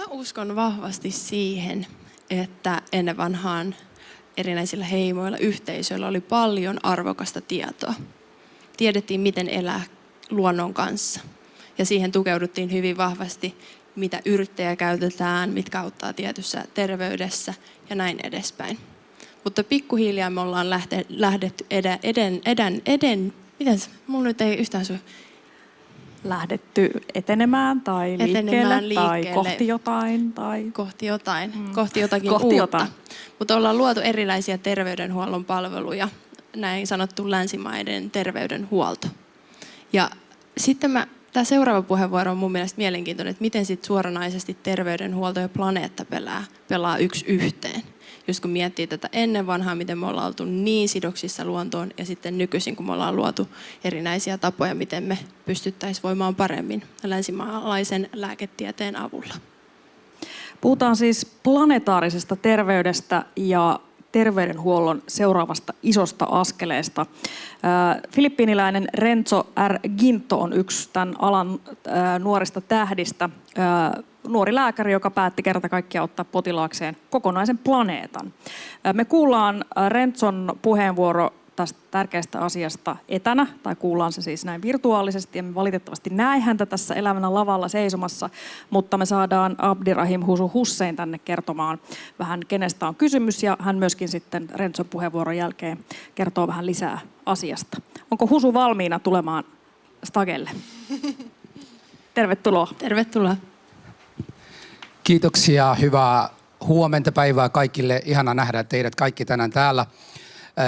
uskon vahvasti siihen, että ennen vanhaan erinäisillä heimoilla, yhteisöillä oli paljon arvokasta tietoa. Tiedettiin, miten elää luonnon kanssa. Ja siihen tukeuduttiin hyvin vahvasti, mitä yrttejä käytetään, mitkä auttaa tietyssä terveydessä ja näin edespäin. Mutta pikkuhiljaa me ollaan lähdetty mulla nyt ei yhtään lähdetty etenemään tai liikkeelle tai kohti jotain. Kohti jotakin uutta. Mutta ollaan luotu erilaisia terveydenhuollon palveluja, näin sanottu länsimaiden terveydenhuolto. Ja sitten tämä seuraava puheenvuoro on mun mielestä mielenkiintoinen, että miten sit suoranaisesti terveydenhuolto ja planeetta pelaa yksi yhteen. Just kun miettii tätä ennen vanhaa, miten me ollaan oltu niin sidoksissa luontoon ja sitten nykyisin, kun me ollaan luotu erinäisiä tapoja, miten me pystyttäisiin voimaan paremmin länsimaalaisen lääketieteen avulla. Puhutaan siis planetaarisesta terveydestä ja terveydenhuollon seuraavasta isosta askeleesta. Filippiiniläinen Renzo R. Guinto on yksi tämän alan nuorista tähdistä. Nuori lääkäri, joka päätti kerta kaikkiaan ottaa potilaakseen kokonaisen planeetan. Me kuullaan Renzon puheenvuoro tästä tärkeästä asiasta etänä, tai kuullaan se siis näin virtuaalisesti, ja me valitettavasti näe häntä tässä elävänä lavalla seisomassa, mutta me saadaan Abdirahim Husu Hussein tänne kertomaan vähän, kenestä on kysymys, ja hän myöskin sitten Renzon puheenvuoron jälkeen kertoo vähän lisää asiasta. Onko Husu valmiina tulemaan stagelle? Tervetuloa. Tervetuloa. Kiitoksia, hyvää huomenta päivää kaikille. Ihana nähdä teidät kaikki tänään täällä.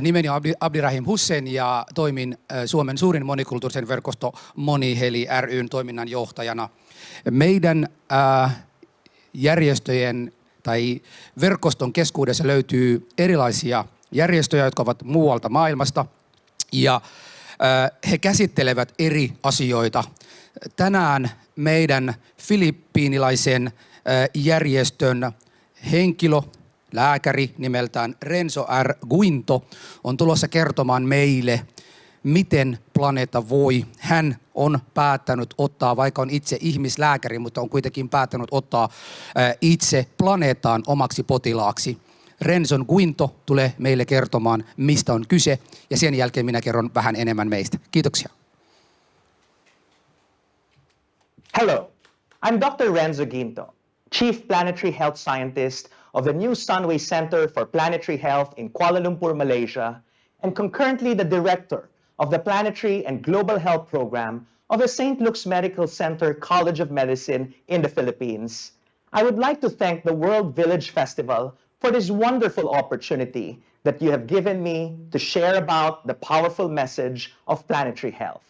Nimeni on Abdirahim Hussein ja toimin Suomen suurin monikulttuurisen verkosto Moniheli ry:n toiminnanjohtajana. Meidän järjestöjen tai verkoston keskuudessa löytyy erilaisia järjestöjä, jotka ovat muualta maailmasta ja he käsittelevät eri asioita. Tänään meidän filippiiniläisen järjestön henkilö, lääkäri nimeltään Renzo R. Guinto on tulossa kertomaan meille, miten planeetta voi. Hän on päättänyt ottaa, vaikka on itse ihmislääkäri, mutta on kuitenkin päättänyt ottaa itse planeetaan omaksi potilaaksi. Renzo Guinto tulee meille kertomaan, mistä on kyse, ja sen jälkeen minä kerron vähän enemmän meistä. Kiitoksia. Hello, I'm Dr. Renzo Guinto, Chief Planetary Health Scientist of the new Sunway Center for Planetary Health in Kuala Lumpur, Malaysia, and concurrently the Director of the Planetary and Global Health Program of the St. Luke's Medical Center College of Medicine in the Philippines. I would like to thank the World Village Festival for this wonderful opportunity that you have given me to share about the powerful message of planetary health.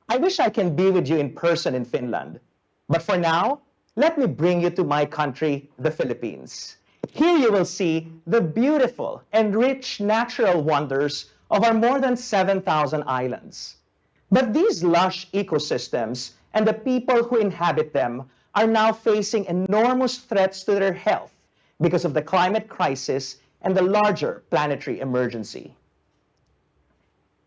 I wish I can be with you in person in Finland, but for now, let me bring you to my country, the Philippines. Here you will see the beautiful and rich natural wonders of our more than 7,000 islands. But these lush ecosystems and the people who inhabit them are now facing enormous threats to their health because of the climate crisis and the larger planetary emergency.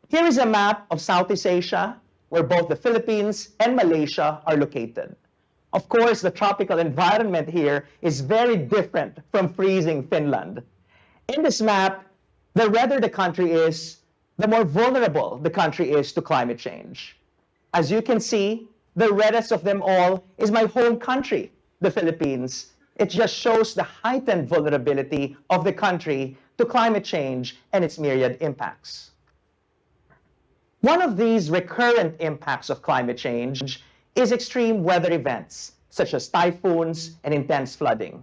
Here is a map of Southeast Asia, where both the Philippines and Malaysia are located. Of course, the tropical environment here is very different from freezing Finland. In this map, the redder the country is, the more vulnerable the country is to climate change. As you can see, the reddest of them all is my home country, the Philippines. It just shows the heightened vulnerability of the country to climate change and its myriad impacts. One of these recurrent impacts of climate change is extreme weather events, such as typhoons and intense flooding.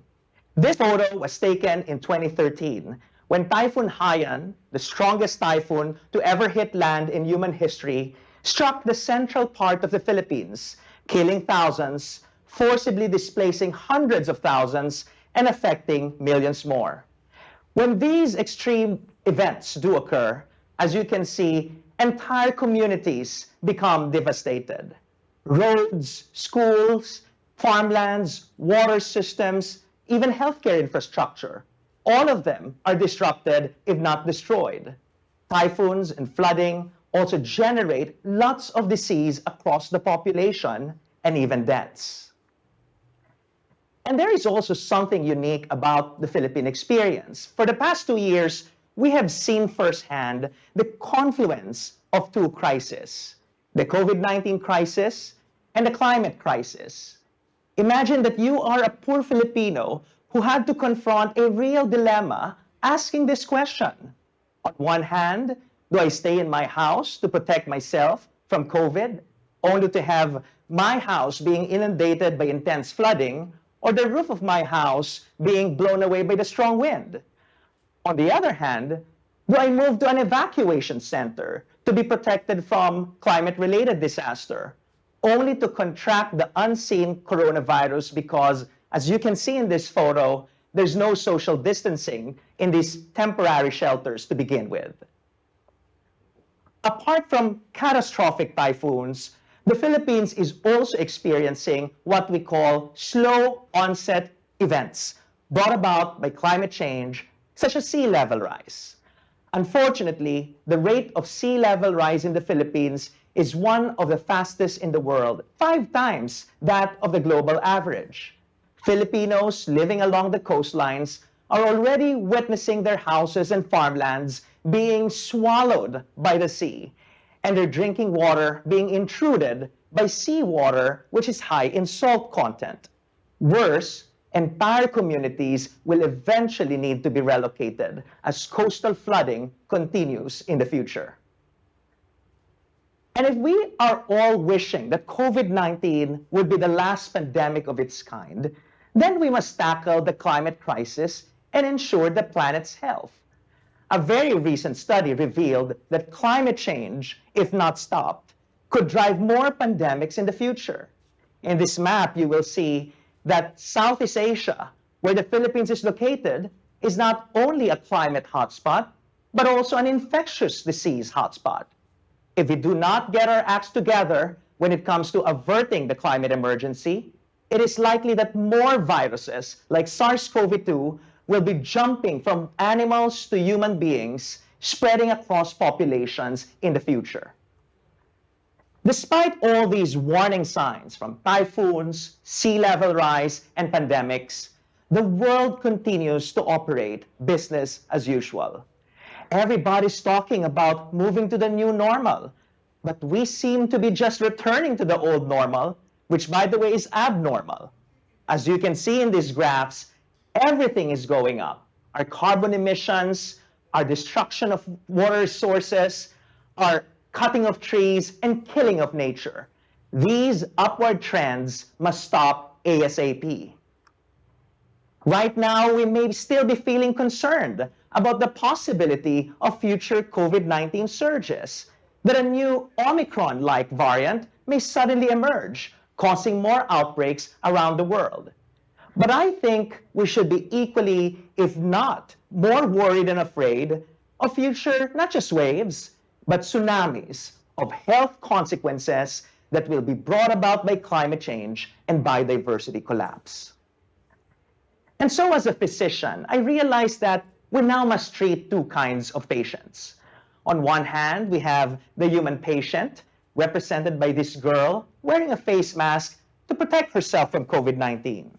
This photo was taken in 2013, when Typhoon Haiyan, the strongest typhoon to ever hit land in human history, struck the central part of the Philippines, killing thousands, forcibly displacing hundreds of thousands, and affecting millions more. When these extreme events do occur, as you can see, entire communities become devastated. Roads, schools, farmlands, water systems, even healthcare infrastructure, all of them are disrupted if not destroyed. Typhoons and flooding also generate lots of disease across the population and even deaths. And there is also something unique about the Philippine experience. For the past 2 years, we have seen firsthand the confluence of two crises, the COVID-19 crisis and the climate crisis. Imagine that you are a poor Filipino who had to confront a real dilemma asking this question. On one hand, do I stay in my house to protect myself from COVID, only to have my house being inundated by intense flooding, or the roof of my house being blown away by the strong wind? On the other hand, do I move to an evacuation center to be protected from climate-related disaster, only to contract the unseen coronavirus because, as you can see in this photo, there's no social distancing in these temporary shelters to begin with? Apart from catastrophic typhoons, the Philippines is also experiencing what we call slow onset events brought about by climate change, such as sea level rise. Unfortunately, the rate of sea level rise in the Philippines is one of the fastest in the world, 5 times that of the global average. Filipinos living along the coastlines are already witnessing their houses and farmlands being swallowed by the sea, and their drinking water being intruded by seawater, which is high in salt content. Worse, entire communities will eventually need to be relocated as coastal flooding continues in the future. And if we are all wishing that COVID-19 would be the last pandemic of its kind, then we must tackle the climate crisis and ensure the planet's health. A very recent study revealed that climate change, if not stopped, could drive more pandemics in the future. In this map, you will see that Southeast Asia, where the Philippines is located, is not only a climate hotspot, but also an infectious disease hotspot. If we do not get our acts together when it comes to averting the climate emergency, it is likely that more viruses like SARS-CoV-2 will be jumping from animals to human beings, spreading across populations in the future. Despite all these warning signs from typhoons, sea level rise, and pandemics, the world continues to operate business as usual. Everybody's talking about moving to the new normal, but we seem to be just returning to the old normal, which, by the way, is abnormal. As you can see in these graphs, everything is going up. Our carbon emissions, our destruction of water resources, our cutting of trees, and killing of nature. These upward trends must stop ASAP. Right now, we may still be feeling concerned about the possibility of future COVID-19 surges, that a new Omicron-like variant may suddenly emerge, causing more outbreaks around the world. But I think we should be equally, if not more worried and afraid of future, not just waves, but tsunamis of health consequences that will be brought about by climate change and biodiversity collapse. And so as a physician, I realized that we now must treat two kinds of patients. On one hand, we have the human patient, represented by this girl wearing a face mask to protect herself from COVID-19.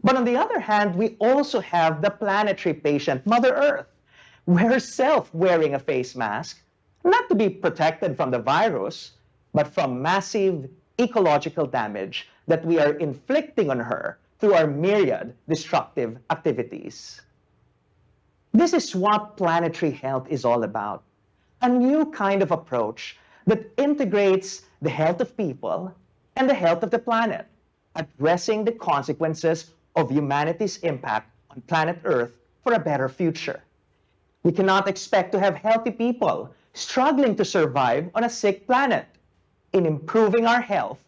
But on the other hand, we also have the planetary patient, Mother Earth, herself wearing a face mask, not to be protected from the virus, but from massive ecological damage that we are inflicting on her through our myriad destructive activities. This is what planetary health is all about, a new kind of approach that integrates the health of people and the health of the planet, addressing the consequences of humanity's impact on planet Earth for a better future. We cannot expect to have healthy people struggling to survive on a sick planet. In improving our health,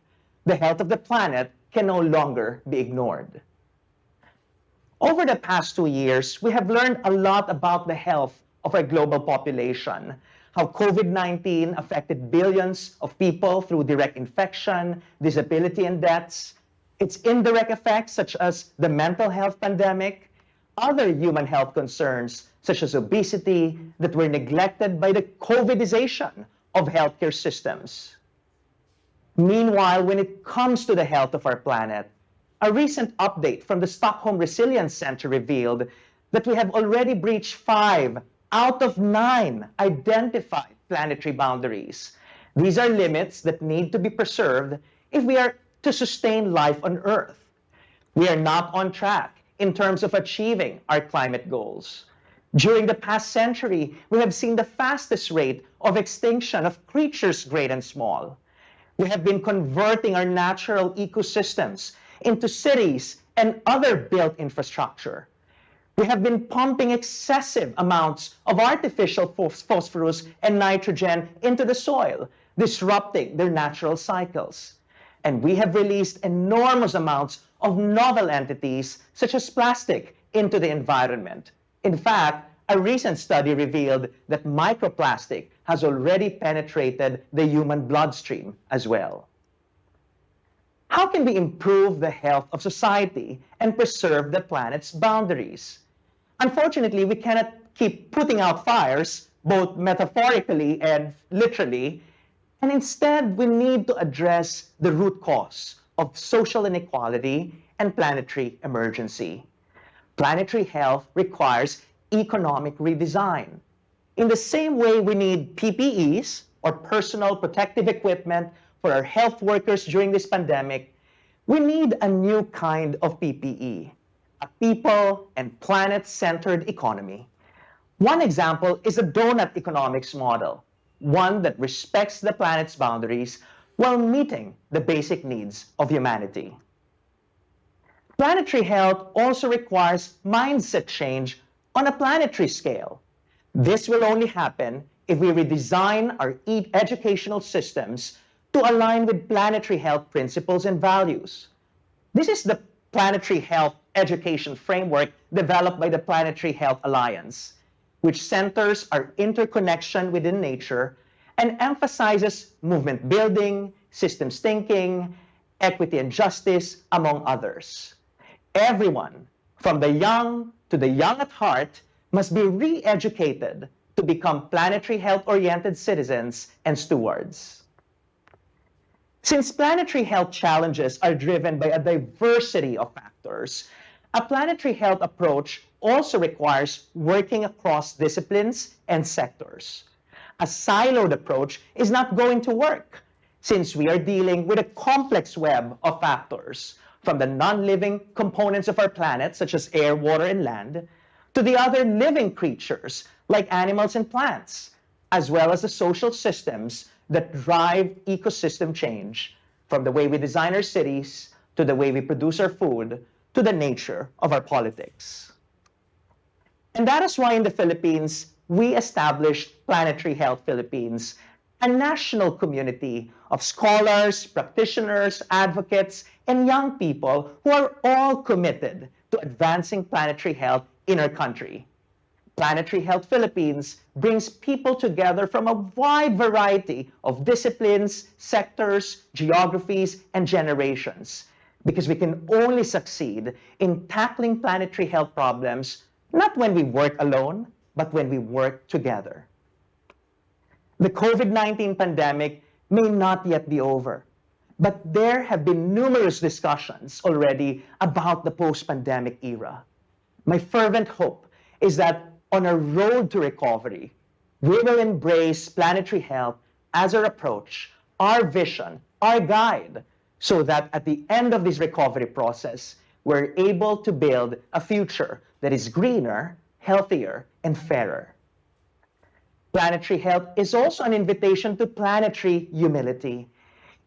the health of the planet can no longer be ignored. Over the past 2 years, we have learned a lot about the health of our global population, how COVID-19 affected billions of people through direct infection, disability, and deaths, its indirect effects such as the mental health pandemic, other human health concerns such as obesity that were neglected by the COVIDization of healthcare systems. Meanwhile, when it comes to the health of our planet, a recent update from the Stockholm Resilience Center revealed that we have already breached 5 out of 9 identified planetary boundaries. These are limits that need to be preserved if we are to sustain life on Earth. We are not on track in terms of achieving our climate goals. During the past century, we have seen the fastest rate of extinction of creatures great and small. We have been converting our natural ecosystems into cities and other built infrastructure. We have been pumping excessive amounts of artificial phosphorus and nitrogen into the soil, disrupting their natural cycles. And we have released enormous amounts of novel entities, such as plastic, into the environment. In fact, a recent study revealed that microplastic has already penetrated the human bloodstream as well. How can we improve the health of society and preserve the planet's boundaries? Unfortunately, we cannot keep putting out fires, both metaphorically and literally, and instead we need to address the root cause of social inequality and planetary emergency. Planetary health requires economic redesign. In the same way we need PPEs, or personal protective equipment, for our health workers during this pandemic, we need a new kind of PPE, a people and planet-centered economy. One example is a donut economics model, one that respects the planet's boundaries while meeting the basic needs of humanity. Planetary health also requires mindset change on a planetary scale. This will only happen if we redesign our educational systems to align with planetary health principles and values. This is the Planetary Health Education Framework developed by the Planetary Health Alliance, which centers our interconnection within nature and emphasizes movement building, systems thinking, equity and justice, among others. Everyone, from the young to the young at heart, must be re-educated to become planetary health-oriented citizens and stewards. Since planetary health challenges are driven by a diversity of factors, a planetary health approach also requires working across disciplines and sectors. A siloed approach is not going to work, since we are dealing with a complex web of factors, from the non-living components of our planet, such as air, water, and land, to the other living creatures, like animals and plants, as well as the social systems that drive ecosystem change, from the way we design our cities, to the way we produce our food, to the nature of our politics. And that is why in the Philippines, we established Planetary Health Philippines, a national community of scholars, practitioners, advocates, and young people who are all committed to advancing planetary health in our country. Planetary Health Philippines brings people together from a wide variety of disciplines, sectors, geographies, and generations, because we can only succeed in tackling planetary health problems not when we work alone, but when we work together. The COVID-19 pandemic may not yet be over, but there have been numerous discussions already about the post-pandemic era. My fervent hope is that on our road to recovery, we will embrace planetary health as our approach, our vision, our guide, so that at the end of this recovery process, we're able to build a future that is greener, healthier, and fairer. Planetary health is also an invitation to planetary humility.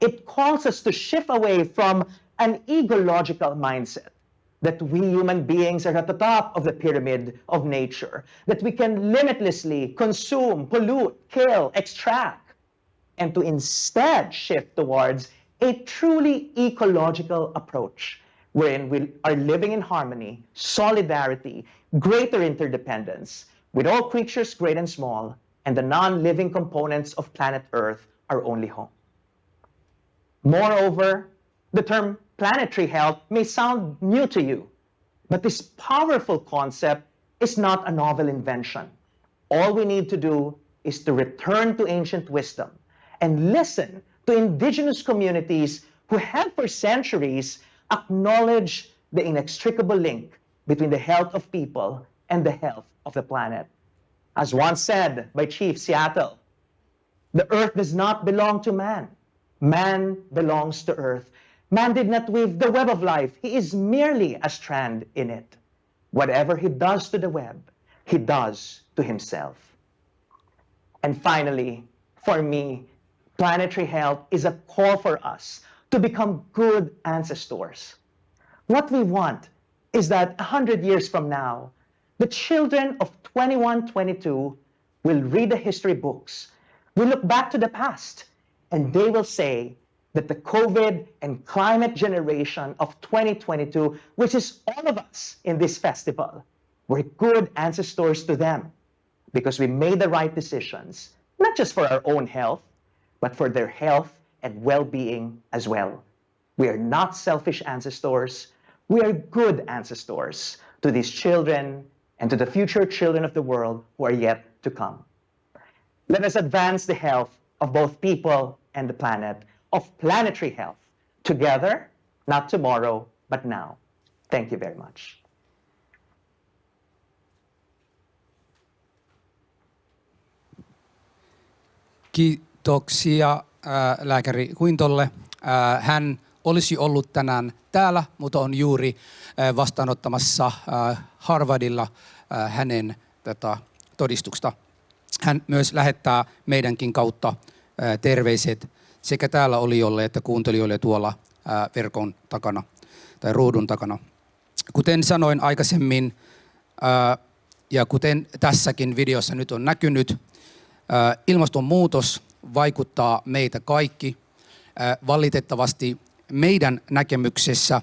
It calls us to shift away from an egological mindset that we human beings are at the top of the pyramid of nature, that we can limitlessly consume, pollute, kill, extract, and to instead shift towards a truly ecological approach, wherein we are living in harmony, solidarity, greater interdependence with all creatures great and small, and the non-living components of planet Earth, our only home. Moreover, the term planetary health may sound new to you, but this powerful concept is not a novel invention. All we need to do is to return to ancient wisdom and listen to indigenous communities who have for centuries acknowledge the inextricable link between the health of people and the health of the planet. As once said by Chief Seattle, the earth does not belong to man. Man belongs to earth. Man did not weave the web of life. He is merely a strand in it. Whatever he does to the web, he does to himself. And finally, for me, planetary health is a call for us to become good ancestors. What we want is that 100 years from now, the children of 2122 will read the history books, will look back to the past, and they will say that the COVID and climate generation of 2022, which is all of us in this festival, were good ancestors to them because we made the right decisions, not just for our own health, but for their health and well-being as well. We are not selfish ancestors. We are good ancestors to these children and to the future children of the world who are yet to come. Let us advance the health of both people and the planet, of planetary health, together, not tomorrow, but now. Thank you very much. Kiitoksia lääkäri Guintolle. Hän olisi ollut tänään täällä, mutta on juuri vastaanottamassa Harvardilla hänen todistuksesta. Hän myös lähettää meidänkin kautta terveiset sekä täällä olijoille että kuuntelijoille tuolla verkon takana tai ruudun takana. Kuten sanoin aikaisemmin ja kuten tässäkin videossa nyt on näkynyt, ilmastonmuutos vaikuttaa meitä kaikki. Valitettavasti meidän näkemyksessä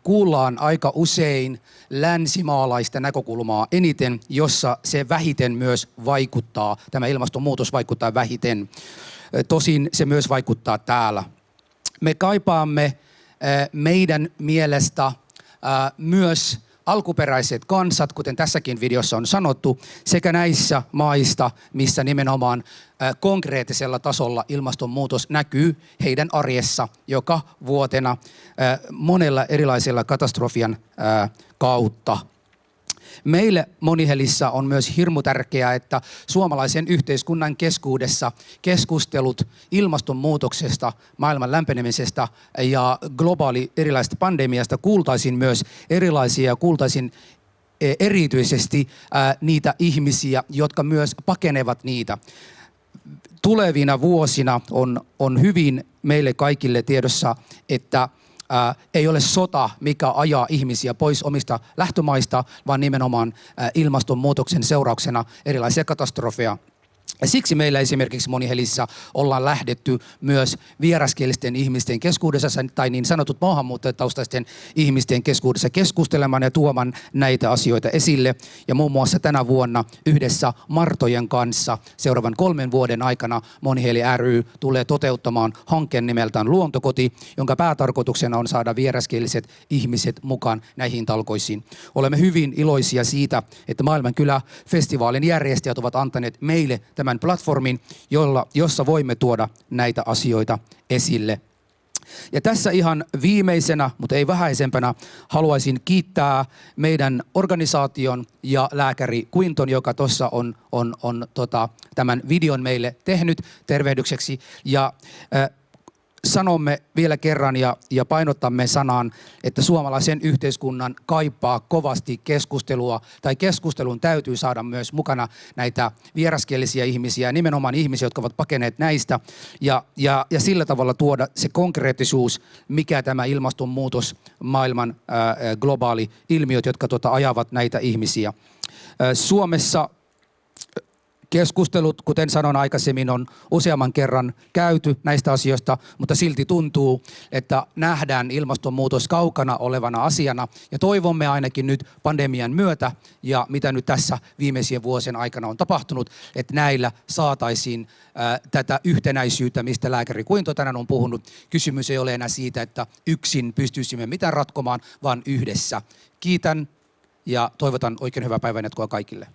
kuullaan aika usein länsimaalaista näkökulmaa eniten, jossa se vähiten myös vaikuttaa, tämä ilmastonmuutos vaikuttaa vähiten. Tosin se myös vaikuttaa täällä. Me kaipaamme meidän mielestä myös alkuperäiset kansat, kuten tässäkin videossa on sanottu, sekä näissä maista, missä nimenomaan konkreettisella tasolla ilmastonmuutos näkyy heidän arjessa joka vuotena monella erilaisella katastrofian kautta. Meille Monihelissä on myös hirmu tärkeää, että suomalaisen yhteiskunnan keskuudessa keskustelut ilmastonmuutoksesta, maailman lämpenemisestä ja globaali erilaisesta pandemiasta kuultaisiin myös erilaisia ja kuultaisiin erityisesti niitä ihmisiä, jotka myös pakenevat niitä. Tulevina vuosina on hyvin meille kaikille tiedossa, että ei ole sota, mikä ajaa ihmisiä pois omista lähtömaista, vaan nimenomaan ilmastonmuutoksen seurauksena erilaisia katastrofeja. Ja siksi meillä esimerkiksi Monihelissä ollaan lähdetty myös vieraskielisten ihmisten keskuudessa tai niin sanotut maahanmuuttajataustaisten ihmisten keskuudessa keskustelemaan ja tuomaan näitä asioita esille. Ja muun muassa tänä vuonna yhdessä Martojen kanssa seuraavan 3 vuoden aikana Moniheli ry tulee toteuttamaan hankkeen nimeltään Luontokoti, jonka päätarkoituksena on saada vieraskieliset ihmiset mukaan näihin talkoisiin. Olemme hyvin iloisia siitä, että Maailmankylä-festivaalin järjestäjät ovat antaneet meille tämän platformin, jossa voimme tuoda näitä asioita esille. Ja tässä ihan viimeisenä, mutta ei vähäisempänä, haluaisin kiittää meidän organisaation ja lääkäri Guinton, joka tuossa on tämän videon meille tehnyt tervehdykseksi. Ja sanomme vielä kerran ja painottamme sanaan, että suomalaisen yhteiskunnan kaipaa kovasti keskustelua, tai keskustelun täytyy saada myös mukana näitä vieraskielisiä ihmisiä, nimenomaan ihmisiä, jotka ovat pakeneet näistä, ja sillä tavalla tuoda se konkreettisuus, mikä tämä ilmastonmuutos, maailman globaali ilmiöt, jotka ajavat näitä ihmisiä. Suomessa keskustelut, kuten sanoin aikaisemmin, on useamman kerran käyty näistä asioista, mutta silti tuntuu, että nähdään ilmastonmuutos kaukana olevana asiana. Ja toivomme ainakin nyt pandemian myötä ja mitä nyt tässä viimeisien vuosien aikana on tapahtunut, että näillä saataisiin tätä yhtenäisyyttä, mistä lääkäri Guinto tänään on puhunut. Kysymys ei ole enää siitä, että yksin pystyisimme mitään ratkomaan, vaan yhdessä. Kiitän ja toivotan oikein hyvää päivänjatkoa kaikille.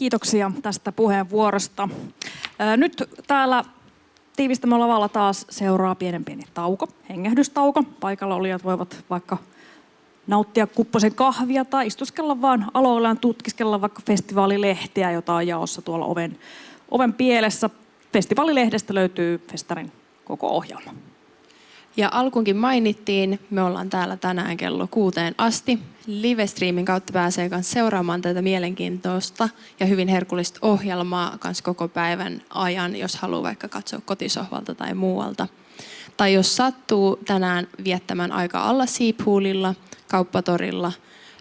Kiitoksia tästä puheenvuorosta. Nyt täällä tiivistämön lavalla taas seuraa pieni tauko, hengähdystauko. Paikalla olijat voivat vaikka nauttia kupposen kahvia tai istuskella vaan aloillaan, tutkiskella vaikka festivaalilehteä, jota on jaossa tuolla oven pielessä. Festivaalilehdestä löytyy festarin koko ohjelma. Ja alkuunkin mainittiin, me ollaan täällä tänään kello 6 asti. Livestreamin kautta pääsee myös seuraamaan tätä mielenkiintoista ja hyvin herkullista ohjelmaa myös koko päivän ajan, jos haluaa vaikka katsoa kotisohvalta tai muualta. Tai jos sattuu tänään viettämään aikaa alla Seapoolilla, kauppatorilla,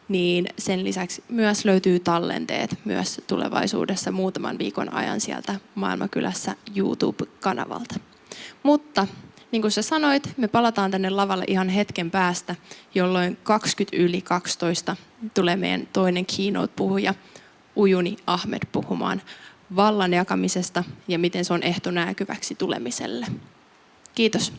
niin sen lisäksi myös löytyy tallenteet myös tulevaisuudessa muutaman viikon ajan sieltä Maailmankylässä YouTube-kanavalta. Mutta niin kuin sä sanoit, me palataan tänne lavalle ihan hetken päästä, jolloin 12 tulee meidän toinen Keynote-puhuja, Ujuni Ahmed, puhumaan vallan jakamisesta ja miten se on ehto näkyväksi tulemiselle. Kiitos.